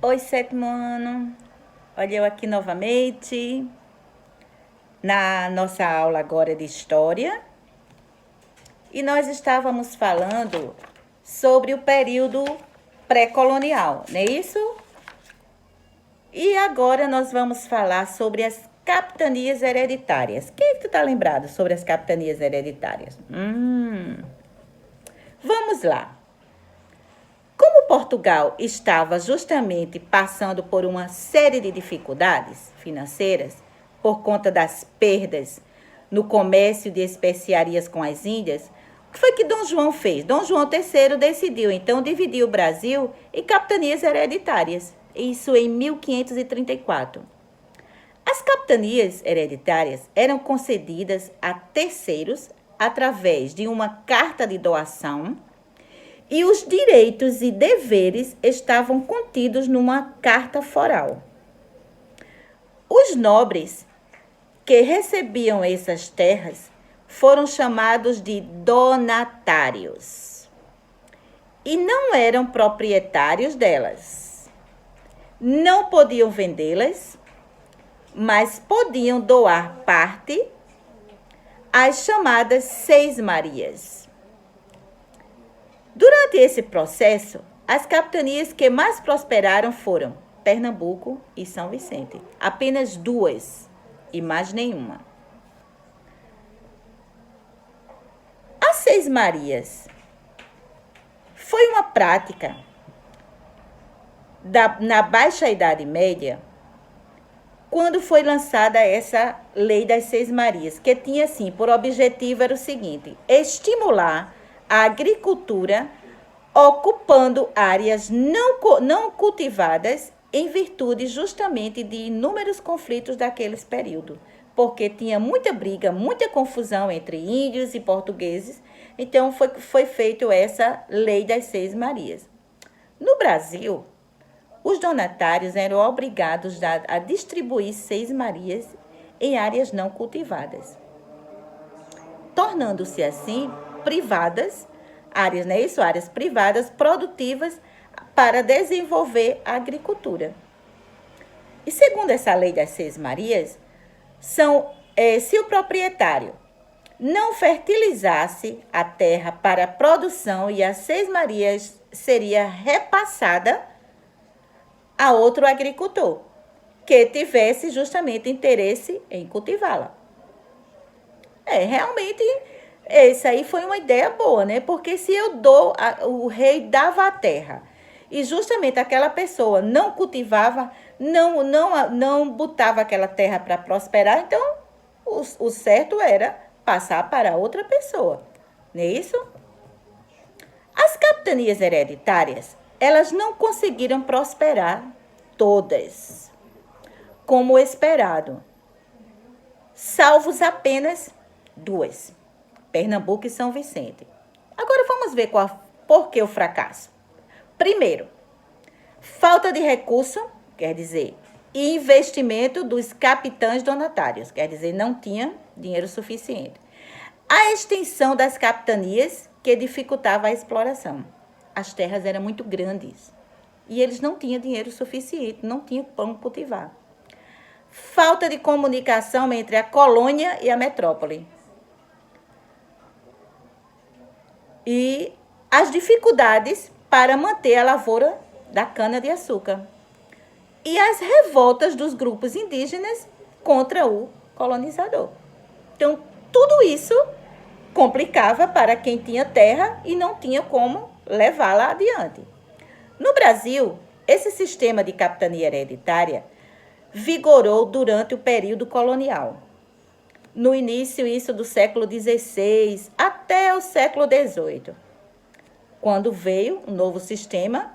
Oi, sétimo ano. Olha eu aqui novamente na nossa aula agora de História. E nós estávamos falando sobre o período pré-colonial, não é isso? E agora nós vamos falar sobre as capitanias hereditárias. Quem é que tu tá lembrado sobre as capitanias hereditárias? Vamos lá. Como Portugal estava justamente passando por uma série de dificuldades financeiras por conta das perdas no comércio de especiarias com as Índias, o que foi que Dom João fez? Dom João III decidiu, então, dividir o Brasil em capitanias hereditárias. Isso em 1534. As capitanias hereditárias eram concedidas a terceiros através de uma carta de doação e os direitos e deveres estavam contidos numa carta foral. Os nobres que recebiam essas terras foram chamados de donatários e não eram proprietários delas. Não podiam vendê-las, mas podiam doar parte às chamadas Seis Marias. Durante esse processo, as capitanias que mais prosperaram foram Pernambuco e São Vicente. Apenas duas e mais nenhuma. As Seis Marias foi uma prática na Baixa Idade Média, quando foi lançada essa Lei das Seis Marias, que tinha, assim, por objetivo era o seguinte: estimular a agricultura ocupando áreas não cultivadas em virtude justamente de inúmeros conflitos daqueles períodos, porque tinha muita briga, muita confusão entre índios e portugueses, então foi feita essa Lei das Seis Marias. No Brasil, os donatários eram obrigados a distribuir Seis Marias em áreas não cultivadas, tornando-se assim privadas, áreas, não é isso? Áreas privadas produtivas para desenvolver a agricultura. E segundo essa Lei das Seis Marias, se o proprietário não fertilizasse a terra para a produção e as Seis Marias seria repassada a outro agricultor que tivesse justamente interesse em cultivá-la. Realmente, essa aí foi uma ideia boa, né? Porque se eu o rei dava a terra e justamente aquela pessoa não cultivava, não botava aquela terra para prosperar, então o certo era passar para outra pessoa, não é isso? As capitanias hereditárias, elas não conseguiram prosperar todas, como esperado, salvos apenas duas, Pernambuco e São Vicente. Agora vamos ver por que o fracasso. Primeiro, falta de recurso, quer dizer, e investimento dos capitães donatários, quer dizer, não tinha dinheiro suficiente. A extensão das capitanias, que dificultava a exploração. As terras eram muito grandes e eles não tinham dinheiro suficiente, não tinham como cultivar. Falta de comunicação entre a colônia e a metrópole. E as dificuldades para manter a lavoura da cana-de-açúcar. E as revoltas dos grupos indígenas contra o colonizador. Então, tudo isso complicava para quem tinha terra e não tinha como levá-la adiante. No Brasil, esse sistema de capitania hereditária vigorou durante o período colonial. No início, isso do século XVI até o século XVIII, quando veio um novo sistema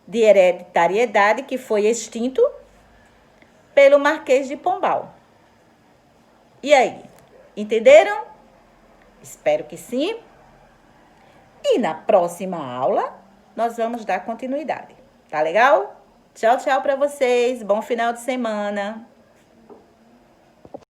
de hereditariedade que foi extinto pelo Marquês de Pombal. E aí, entenderam? Espero que sim. E na próxima aula, nós vamos dar continuidade. Tá legal? Tchau, tchau para vocês. Bom final de semana.